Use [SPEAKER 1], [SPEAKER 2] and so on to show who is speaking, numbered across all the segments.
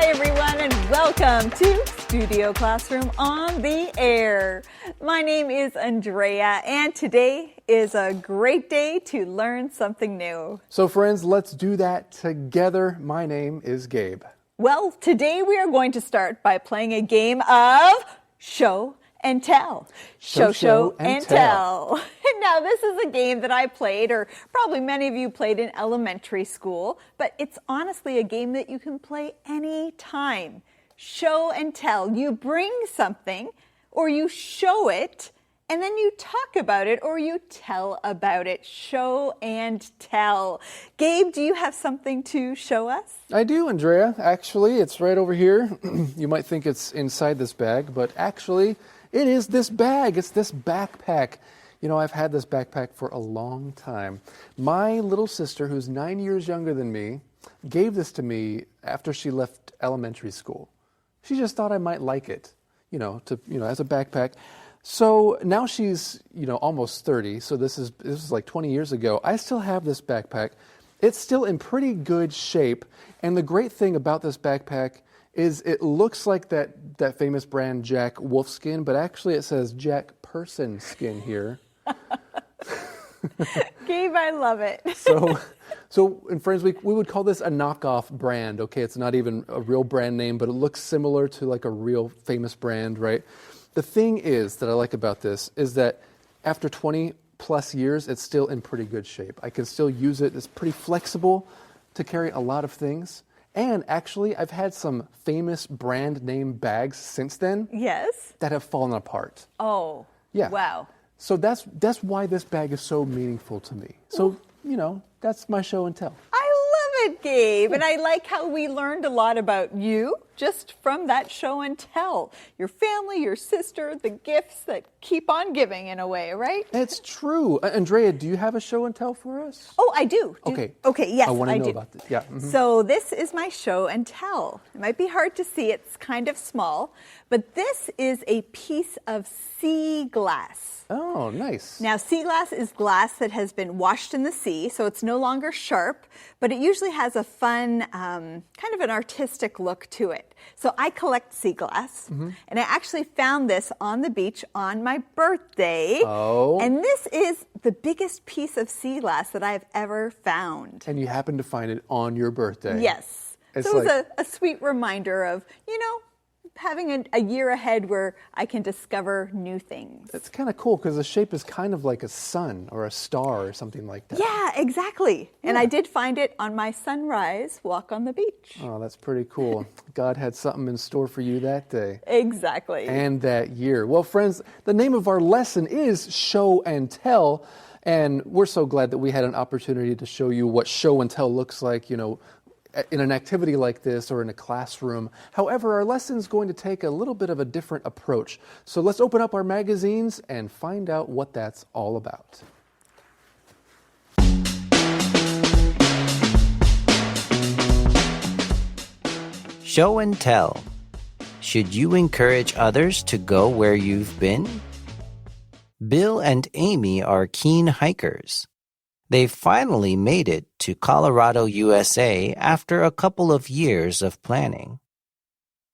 [SPEAKER 1] Hi, everyone, and welcome to Studio Classroom on the Air. My name is Andrea, and today is a great day to learn something new.
[SPEAKER 2] So, friends, let's do that together. My name is Gabe.
[SPEAKER 1] Well, today we are going to start by playing a game of Show and Tell. Show and tell. Now, this is a game that I played, or probably many of you played in elementary school, but it's honestly a game that you can play anytime. Show and tell. You bring something, or you show it, and then you talk about it, or you tell about it. Show and tell. Gabe, do you have something to show us?
[SPEAKER 2] I do, Andrea. Actually, it's right over here. You might think it's inside this bag, but actually, it is this bag. It's this backpack. You know, I've had this backpack for a long time. My little sister, who's 9 years younger than me, gave this to me after she left elementary school. She just thought I might like it, as a backpack. So now she's, almost 30. So this is like 20 years ago. I still have this backpack. It's still in pretty good shape. And the great thing about this backpack is it looks like that famous brand Jack Wolfskin, but actually it says Jack Person Skin here.
[SPEAKER 1] Gabe, I love it.
[SPEAKER 2] So, and friends, we would call this a knockoff brand. Okay, it's not even a real brand name, but it looks similar to like a real famous brand, right? The thing is that I like about this is that after 20 plus years, it's still in pretty good shape. I can still use it. It's pretty flexible to carry a lot of things. And actually, I've had some famous brand name bags since then. Yes. That have fallen apart.
[SPEAKER 1] Oh.
[SPEAKER 2] Yeah.
[SPEAKER 1] Wow.
[SPEAKER 2] So that's why this bag is so meaningful to me. So, that's my show and tell.
[SPEAKER 1] I love it, Gabe. And I like how we learned a lot about you just from that show and tell. Your family, your sister, the gifts that keep on giving in a way, right?
[SPEAKER 2] It's true. Andrea, do you have a show and tell for us?
[SPEAKER 1] Oh, I do.
[SPEAKER 2] Okay.
[SPEAKER 1] Okay, yes,
[SPEAKER 2] I want to know
[SPEAKER 1] do.
[SPEAKER 2] about this. Yeah. Mm-hmm.
[SPEAKER 1] So this is my show and tell. It might be hard to see. It's kind of small. But this is a piece of sea glass.
[SPEAKER 2] Oh, nice.
[SPEAKER 1] Now, sea glass is glass that has been washed in the sea, so it's no longer sharp, but it usually has a fun, kind of an artistic look to it. So I collect sea glass, and I actually found this on the beach on my birthday.
[SPEAKER 2] Oh.
[SPEAKER 1] And this is the biggest piece of sea glass that I've ever found.
[SPEAKER 2] And you happen to find it on your birthday.
[SPEAKER 1] Yes.
[SPEAKER 2] It's
[SPEAKER 1] so it was a sweet reminder of, having a year ahead where I can discover new things.
[SPEAKER 2] It's kind of cool because the shape is kind of like a sun or a star or something like that.
[SPEAKER 1] Yeah, exactly. Yeah. And I did find it on my sunrise walk on the beach.
[SPEAKER 2] Oh, that's pretty cool. God had something in store for you that day.
[SPEAKER 1] Exactly.
[SPEAKER 2] And that year. Well, friends, the name of our lesson is Show and Tell. And we're so glad that we had an opportunity to show you what show and tell looks like, in an activity like this or in a classroom. However, our lesson is going to take a little bit of a different approach. So let's open up our magazines and find out what that's all about.
[SPEAKER 3] Show and tell. Should you encourage others to go where you've been? Bill and Amy are keen hikers. They finally made it to Colorado, USA after a couple of years of planning.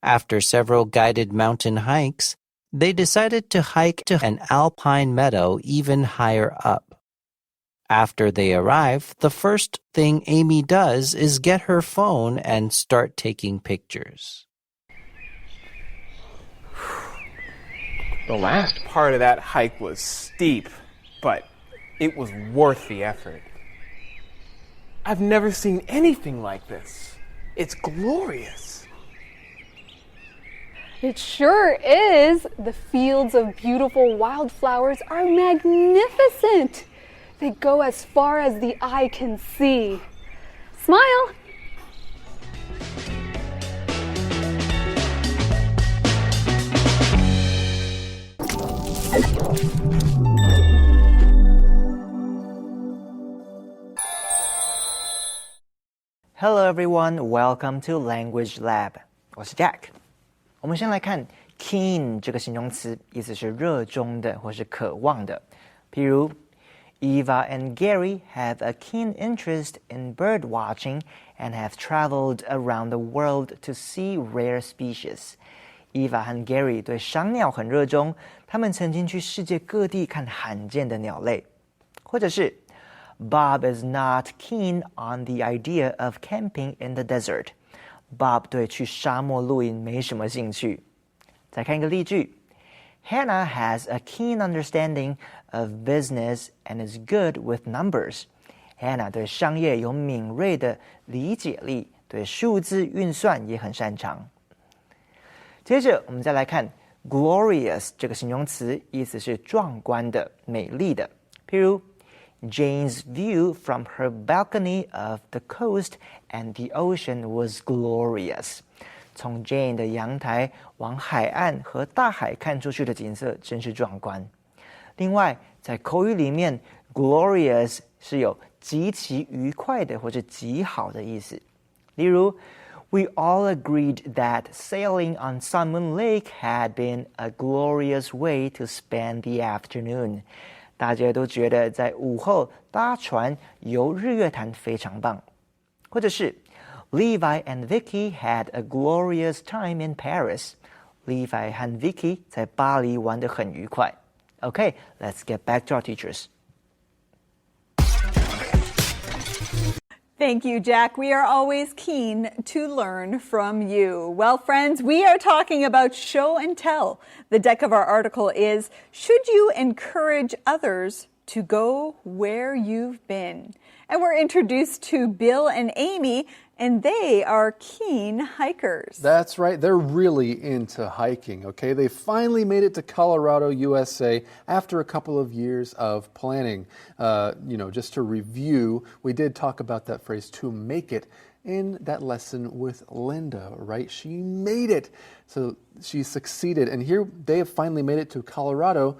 [SPEAKER 3] After several guided mountain hikes, they decided to hike to an alpine meadow even higher up. After they arrive, the first thing Amy does is get her phone and start taking pictures.
[SPEAKER 4] The last part of that hike was steep, but it was worth the effort. I've never seen anything like this. It's glorious.
[SPEAKER 5] It sure is. The fields of beautiful wildflowers are magnificent. They go as far as the eye can see. Smile!
[SPEAKER 6] Hello everyone, welcome to Language Lab. 我是 Jack。我们先来看 keen 这个形容词，意思是热衷的或是渴望的。譬如 Eva and Gary have a keen interest in bird watching and have traveled around the world to see rare species. Eva 和 Gary 对赏鸟很热衷，他们曾经去世界各地看罕见的鸟类。或者是 Bob is not keen on the idea of camping in the desert. Bob 对去沙漠露营没什么兴趣。再看一个例句 Hannah has a keen understanding of business and is good with numbers. Hannah 对商业有敏锐的理解力，对数字运算也很擅长。接着我们再来看 glorious 这个形容词，意思是壮观的、美丽的。譬如Jane's view from her balcony of the coast and the ocean was glorious. 从 Jane 的阳台往海岸和大海看出去的景色真是壮观。另外，在口语里面 glorious 是有极其愉快的或者极好的意思。例如We all agreed that sailing on Sun Moon Lake had been a glorious way to spend the afternoon. 大家都觉得在午后搭船游日月潭非常棒。或者是 Levi and Vicky had a glorious time in Paris. Levi 和 Vicky 在巴黎玩得很愉快。Okay, let's get back to our teachers.
[SPEAKER 1] Thank you, Jack. We are always keen to learn from you. Well, friends, we are talking about show and tell. The deck of our article is, should you encourage others to go where you've been? And we're introduced to Bill and Amy, and they are keen hikers.
[SPEAKER 2] That's right. They're really into hiking, okay? They finally made it to Colorado, USA after a couple of years of planning. Just to review, we did talk about that phrase, to make it, in that lesson with Linda, right? She made it. So she succeeded. And here they have finally made it to Colorado.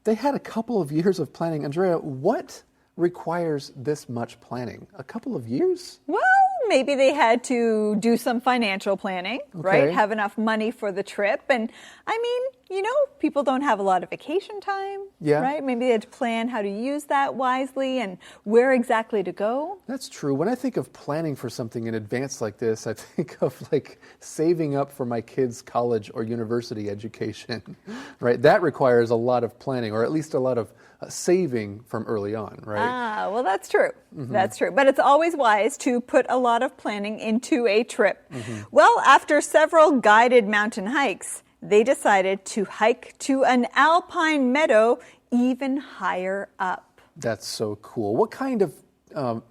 [SPEAKER 2] They had a couple of years of planning. Andrea, what requires this much planning? A couple of years?
[SPEAKER 1] Well, maybe they had to do some financial planning, right? Have enough money for the trip. And I mean, people don't have a lot of vacation time, right? Maybe they had to plan how to use that wisely and where exactly to go.
[SPEAKER 2] That's true. When I think of planning for something in advance like this, I think of like saving up for my kids' college or university education, right? That requires a lot of planning, or at least a lot of saving from early on, right?
[SPEAKER 1] Ah, well, that's true. That's true. But it's always wise to put a lot of planning into a trip. Well, after several guided mountain hikes, they decided to hike to an alpine meadow even higher up.
[SPEAKER 2] That's so cool. What kind of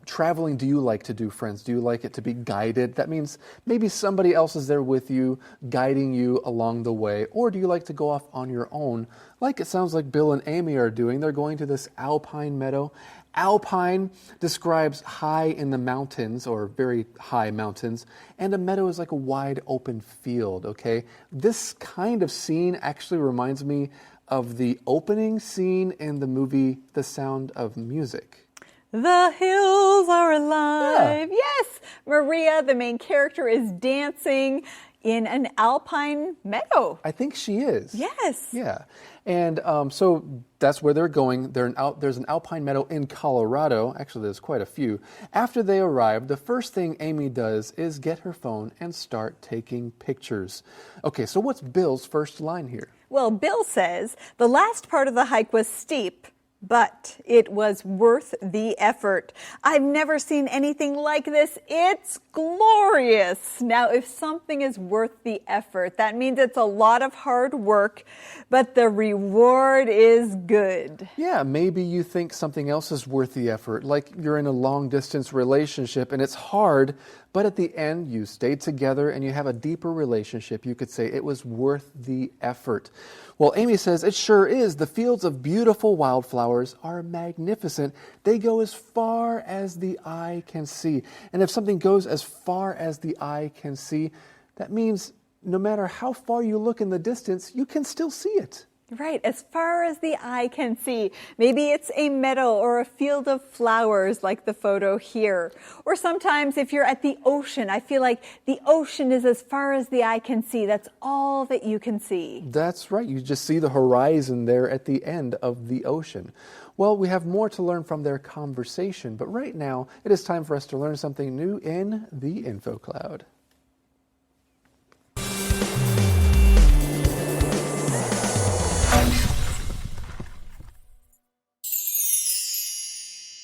[SPEAKER 2] traveling do you like to do, friends? Do you like it to be guided? That means maybe somebody else is there with you, guiding you along the way. Or do you like to go off on your own, like it sounds like Bill and Amy are doing? They're going to this alpine meadow. Alpine describes high in the mountains, or very high mountains, and a meadow is like a wide open field, okay? This kind of scene actually reminds me of the opening scene in the movie The Sound of Music.
[SPEAKER 1] The hills are alive. Yes, Maria, the main character, is dancing in an alpine meadow.
[SPEAKER 2] I think she is.
[SPEAKER 1] Yes.
[SPEAKER 2] Yeah. And so that's where they're going. There's an alpine meadow in Colorado. Actually, there's quite a few. After they arrive, the first thing Amy does is get her phone and start taking pictures. Okay, so what's Bill's first line here?
[SPEAKER 1] Well, Bill says the last part of the hike was steep, but it was worth the effort. I've never seen anything like this. It's glorious. Now, if something is worth the effort, that means it's a lot of hard work, but the reward is good.
[SPEAKER 2] Yeah, maybe you think something else is worth the effort, like you're in a long-distance relationship and it's hard, but at the end you stayed together and you have a deeper relationship. You could say it was worth the effort. Well, Amy says it sure is. The fields of beautiful wildflowers are magnificent. They go as far as the eye can see. And if something goes as far as the eye can see, that means no matter how far you look in the distance, you can still see it.
[SPEAKER 1] Right, as far as the eye can see. Maybe it's a meadow or a field of flowers like the photo here. Or sometimes if you're at the ocean, I feel like the ocean is as far as the eye can see. That's all that you can see.
[SPEAKER 2] That's right. You just see the horizon there at the end of the ocean. Well, we have more to learn from their conversation, but right now it is time for us to learn something new in the Info Cloud.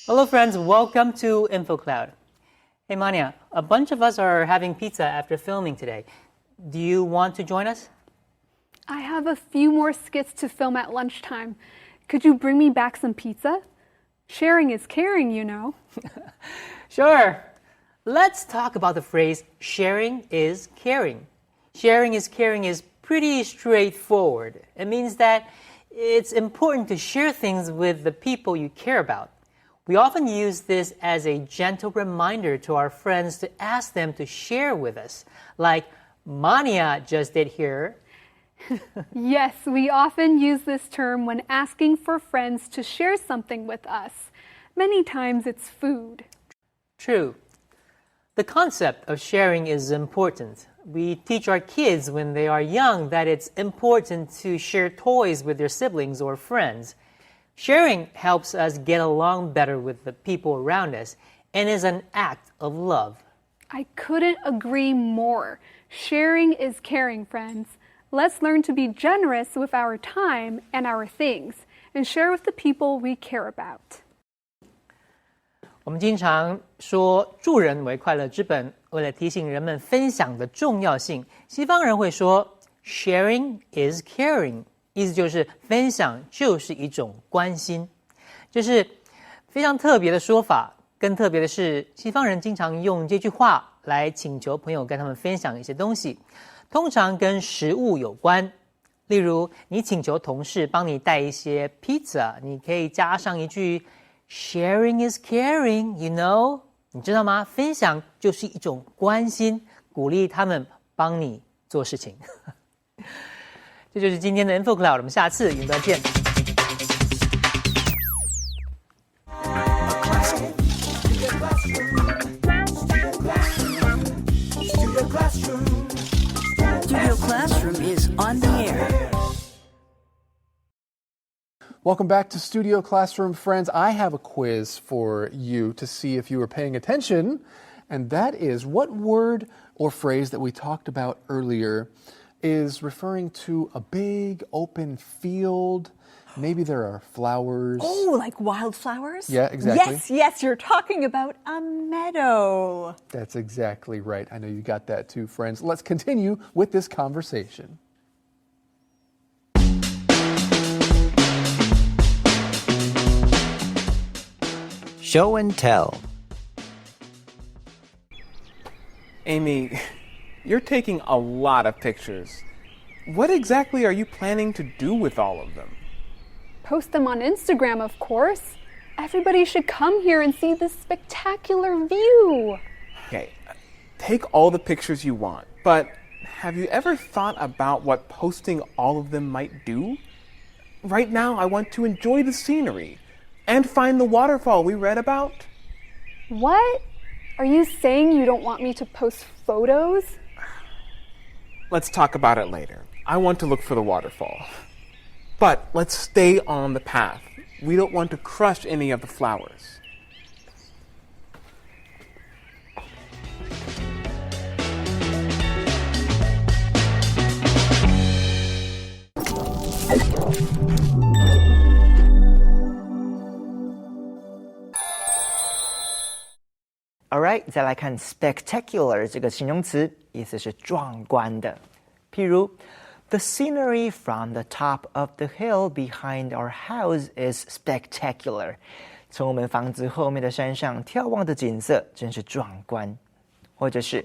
[SPEAKER 7] Hello friends, welcome to InfoCloud. Hey Mania, a bunch of us are having pizza after filming today. Do you want to join us?
[SPEAKER 5] I have a few more skits to film at lunchtime. Could you bring me back some pizza? Sharing is caring, you know.
[SPEAKER 7] Sure. Let's talk about the phrase sharing is caring. Sharing is caring is pretty straightforward. It means that it's important to share things with the people you care about. We often use this as a gentle reminder to our friends to ask them to share with us, like Mania just did here.
[SPEAKER 5] Yes, we often use this term when asking for friends to share something with us. Many times it's food.
[SPEAKER 7] True. The concept of sharing is important. We teach our kids when they are young that it's important to share toys with their siblings or friends. Sharing helps us get along better with the people around us and is an act of love.
[SPEAKER 5] I couldn't agree more. Sharing is caring, friends. Let's learn to be generous with our time and our things and share with the people we care about.
[SPEAKER 7] 我们经常说助人为快乐之本，为了提醒人们分享的重要性，西方人会说 sharing is caring， 意思就是分享就是一种关心，这是非常特别的说法。更特别的是，西方人经常用这句话来请求朋友跟他们分享一些东西，通常跟食物有关。例如，你请求同事帮你带一些 pizza， 你可以加上一句 Sharing is caring, you know？ 你知道吗？分享就是一种关心，鼓励他们帮你做事情。这就是今天的 InfoCloud， 我们下次云端见。
[SPEAKER 8] Studio Classroom is on the air.
[SPEAKER 2] Welcome back to Studio Classroom, friends. I have a quiz for you to see if you were paying attention, and that is what word or phrase that we talked about earlier is referring to a big open field. Maybe there are flowers.
[SPEAKER 1] Oh, like wildflowers?
[SPEAKER 2] Yeah, exactly.
[SPEAKER 1] Yes, yes, you're talking about a meadow.
[SPEAKER 2] That's exactly right. I know you got that too, friends. Let's continue with this conversation.
[SPEAKER 3] Show and tell.
[SPEAKER 4] Amy, you're taking a lot of pictures. What exactly are you planning to do with all of them?
[SPEAKER 5] Post them on Instagram, of course. Everybody should come here and see this spectacular view.
[SPEAKER 4] Okay, take all the pictures you want, but have you ever thought about what posting all of them might do? Right now, I want to enjoy the scenery and find the waterfall we read about.
[SPEAKER 5] What? Are you saying you don't want me to post photos?
[SPEAKER 4] Let's talk about it later. I want to look for the waterfall. But let's stay on the path. We don't want to crush any of the flowers.
[SPEAKER 6] Alright， 再来看 spectacular 这个形容词，意思是壮观的。譬如 The scenery from the top of the hill behind our house is spectacular. 从我们房子后面的山上眺望的景色真是壮观。或者是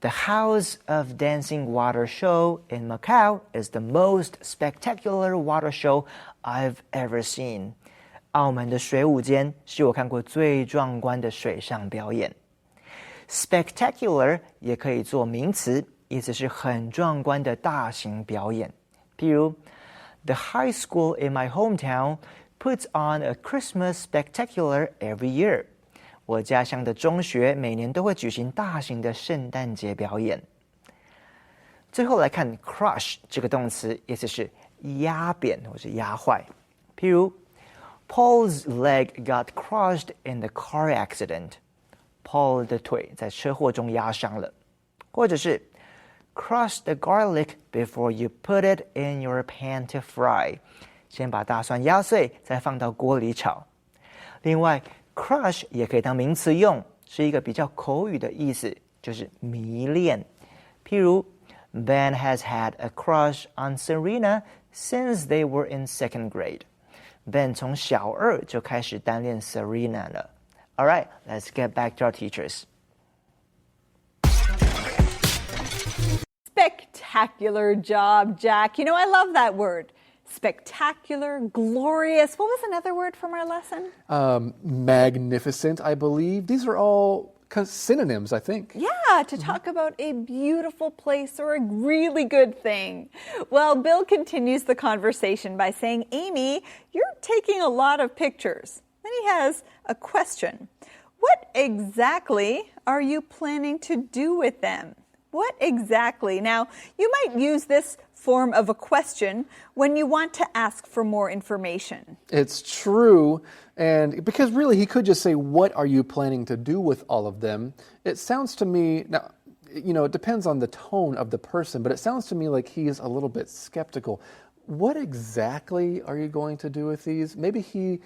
[SPEAKER 6] The House of Dancing Water Show in Macau is the most spectacular water show I've ever seen. 澳门的水舞间是我看过最壮观的水上表演。Spectacular 也可以做名词，意思是很壮观的大型表演。譬如 The high school in my hometown puts on a Christmas spectacular every year. 我家乡的中学每年都会举行大型的圣诞节表演。最后来看 crush 这个动词，意思是压扁或是压坏。譬如 Paul's leg got crushed in the car accident. Paul 的腿在车祸中压伤了。或者是 crush the garlic before you put it in your pan to fry. 先把大蒜压碎，再放到锅里炒。另外 crush 也可以当名词用，是一个比较口语的意思，就是迷恋。譬如 Ben has had a crush on Serena since they were in second grade. Ben 从小二就开始单恋 Serena 了。All right, let's get back to our teachers.
[SPEAKER 1] Spectacular job, Jack. You know, I love that word. Spectacular, glorious. What was another word from our lesson?
[SPEAKER 2] Magnificent, I believe. These are all synonyms, I think.
[SPEAKER 1] Yeah, to talk about a beautiful place or a really good thing. Well, Bill continues the conversation by saying, Amy, you're taking a lot of pictures. Then he has a question. What exactly are you planning to do with them? What exactly? Now, you might use this form of a question when you want to ask for more information.
[SPEAKER 2] It's true, and because really he could just say, what are you planning to do with all of them? It sounds to me, now, you know, it depends on the tone of the person, but it sounds to me like he's a little bit skeptical. What exactly are you going to do with these? Maybe he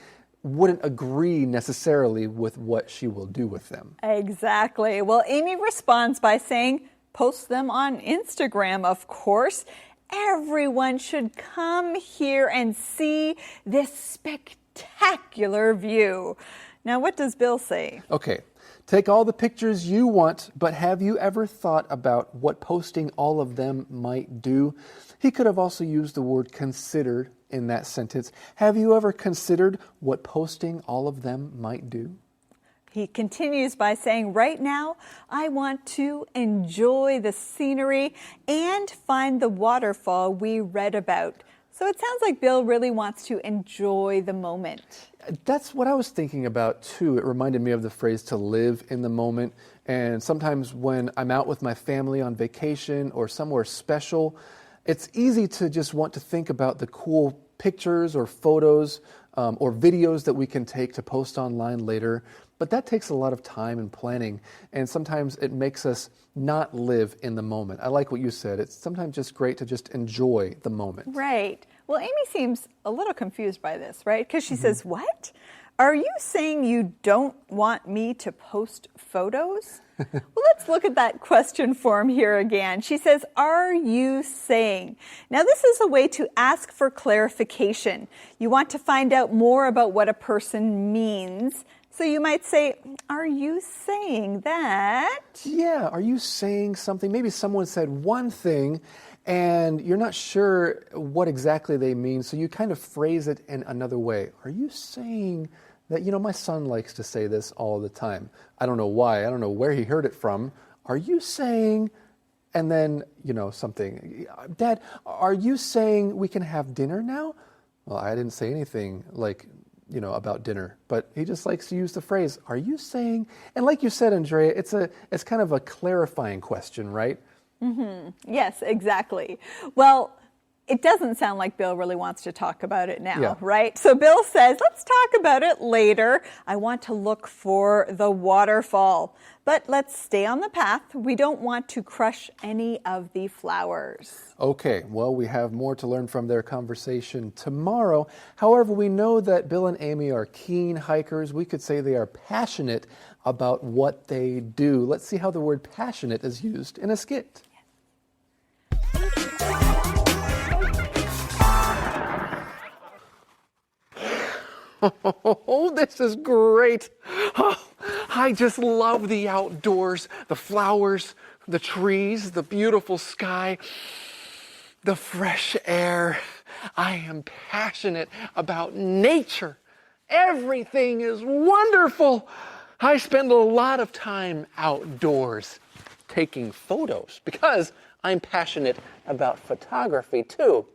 [SPEAKER 2] wouldn't agree necessarily with what she will do with them.
[SPEAKER 1] Exactly. Well, Amy responds by saying, post them on Instagram, of course. Everyone should come here and see this spectacular view. Now, what does Bill say?
[SPEAKER 2] Okay, take all the pictures you want, but have you ever thought about what posting all of them might do? He could have also used the word considered in that sentence. Have you ever considered what posting all of them might do?
[SPEAKER 1] He continues by saying, right now, I want to enjoy the scenery and find the waterfall we read about. So it sounds like Bill really wants to enjoy the moment.
[SPEAKER 2] That's what I was thinking about too. It reminded me of the phrase to live in the moment. And sometimes when I'm out with my family on vacation or somewhere special, it's easy to just want to think about the cool pictures or photos or videos that we can take to post online later. But that takes a lot of time and planning, and sometimes it makes us not live in the moment. I like what you said. It's sometimes just great to just enjoy the moment.
[SPEAKER 1] Right. Well, Amy seems a little confused by this, right? Because she says, what? Are you saying you don't want me to post photos? Well, let's look at that question form here again. She says, are you saying? Now, this is a way to ask for clarification. You want to find out more about what a person means. So you might say, are you saying that?
[SPEAKER 2] Yeah, are you saying something? Maybe someone said one thing and you're not sure what exactly they mean, so you kind of phrase it in another way. Are you saying that, you know, my son likes to say this all the time. I don't know why. I don't know where he heard it from. Are you saying, and then, you know, something. Dad, are you saying we can have dinner now? Well, I didn't say anything like, you know, about dinner, but he just likes to use the phrase, are you saying? And like you said, Andrea, it's kind of a clarifying question, right?
[SPEAKER 1] Mm-hmm. Yes, exactly. Well, it doesn't sound like Bill really wants to talk about it now, right? So Bill says, let's talk about it later. I want to look for the waterfall. But let's stay on the path. We don't want to crush any of the flowers.
[SPEAKER 2] Okay, well, we have more to learn from their conversation tomorrow. However, we know that Bill and Amy are keen hikers. We could say they are passionate about what they do. Let's see how the word passionate is used in a skit. Oh, this is great. Oh, I just love the outdoors, the flowers, the trees, the beautiful sky, the fresh air. I am passionate about nature. Everything is wonderful. I spend a lot of time outdoors taking photos because I'm passionate about photography too.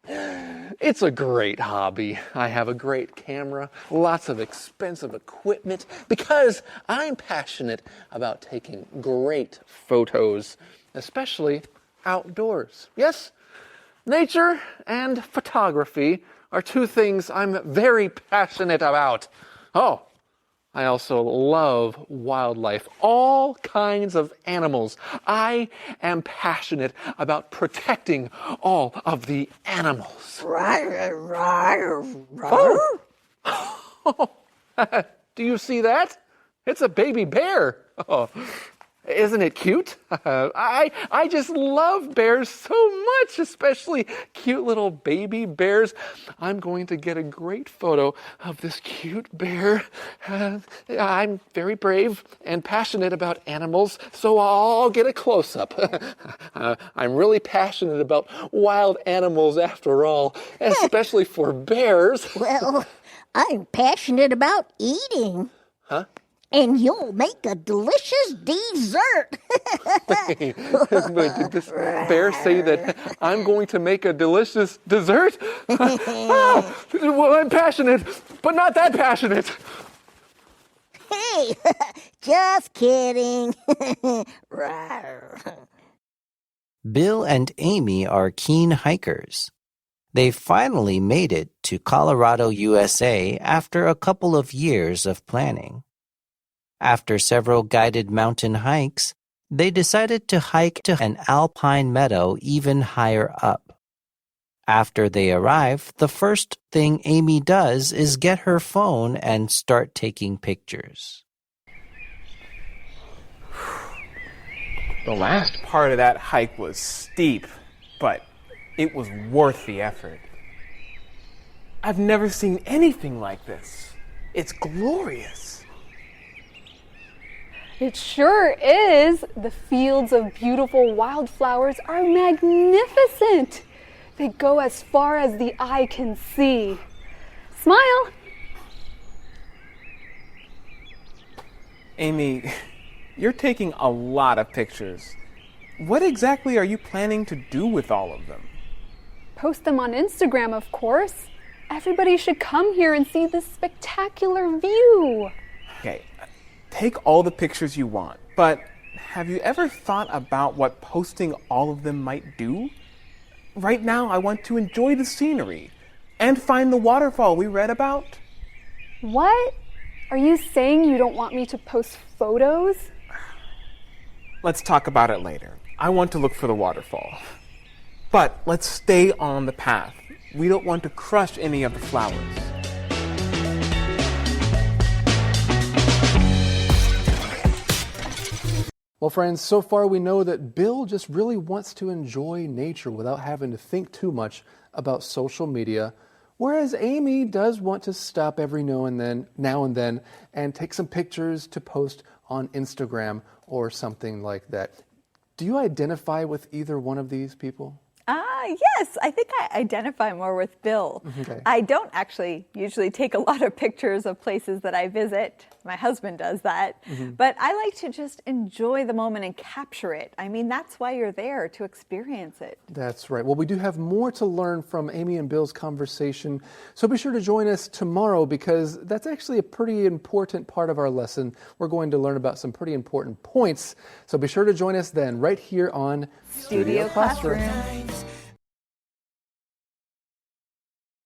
[SPEAKER 2] It's a great hobby. I have a great camera, lots of expensive equipment, because I'm passionate about taking great photos, especially outdoors. Yes, nature and photography are two things I'm very passionate about. Oh, I also love wildlife, all kinds of animals. I am passionate about protecting all of the animals. Oh. Do you see that? It's a baby bear. Oh. Isn't it cute? I just love bears so much, especially cute little baby bears. I'm going to get a great photo of this cute bear. I'm very brave and passionate about animals, so I'll get a close-up. I'm really passionate about wild animals after all, especially for bears.
[SPEAKER 9] Well, I'm passionate about eating.
[SPEAKER 2] Huh?
[SPEAKER 9] And you'll make a delicious dessert.
[SPEAKER 2] Did this bear say that I'm going to make a delicious dessert? Well, I'm passionate, but not that passionate.
[SPEAKER 9] Hey, just kidding.
[SPEAKER 3] Bill and Amy are keen hikers. They finally made it to Colorado, USA after a couple of years of planning. After several guided mountain hikes, they decided to hike to an alpine meadow even higher up. After they arrive, the first thing Amy does is get her phone and start taking pictures.
[SPEAKER 4] The last part of that hike was steep, but it was worth the effort. I've never seen anything like this. It's glorious.
[SPEAKER 5] It sure is. The fields of beautiful wildflowers are magnificent. They go as far as the eye can see. Smile.
[SPEAKER 4] Amy, you're taking a lot of pictures. What exactly are you planning to do with all of them?
[SPEAKER 5] Post them on Instagram, of course. Everybody should come here and see this spectacular view.
[SPEAKER 4] Okay, take all the pictures you want, but have you ever thought about what posting all of them might do? Right now, I want to enjoy the scenery and find the waterfall we read about.
[SPEAKER 5] What? Are you saying you don't want me to post photos?
[SPEAKER 4] Let's talk about it later. I want to look for the waterfall. But let's stay on the path. We don't want to crush any of the flowers.
[SPEAKER 2] Well, friends, so far we know that Bill just really wants to enjoy nature without having to think too much about social media, whereas Amy does want to stop every now and then and take some pictures to post on Instagram or something like that. Do you identify with either one of these people?
[SPEAKER 1] Yes, I think I identify more with Bill.
[SPEAKER 2] Okay.
[SPEAKER 1] I don't actually usually take a lot of pictures of places that I visit. My husband does that. But I like to just enjoy the moment and capture it. I mean, that's why you're there, to experience it.
[SPEAKER 2] That's right. Well, we do have more to learn from Amy and Bill's conversation, so be sure to join us tomorrow because that's actually a pretty important part of our lesson. We're going to learn about some pretty important points, so be sure to join us then right here on
[SPEAKER 1] Studio Classroom.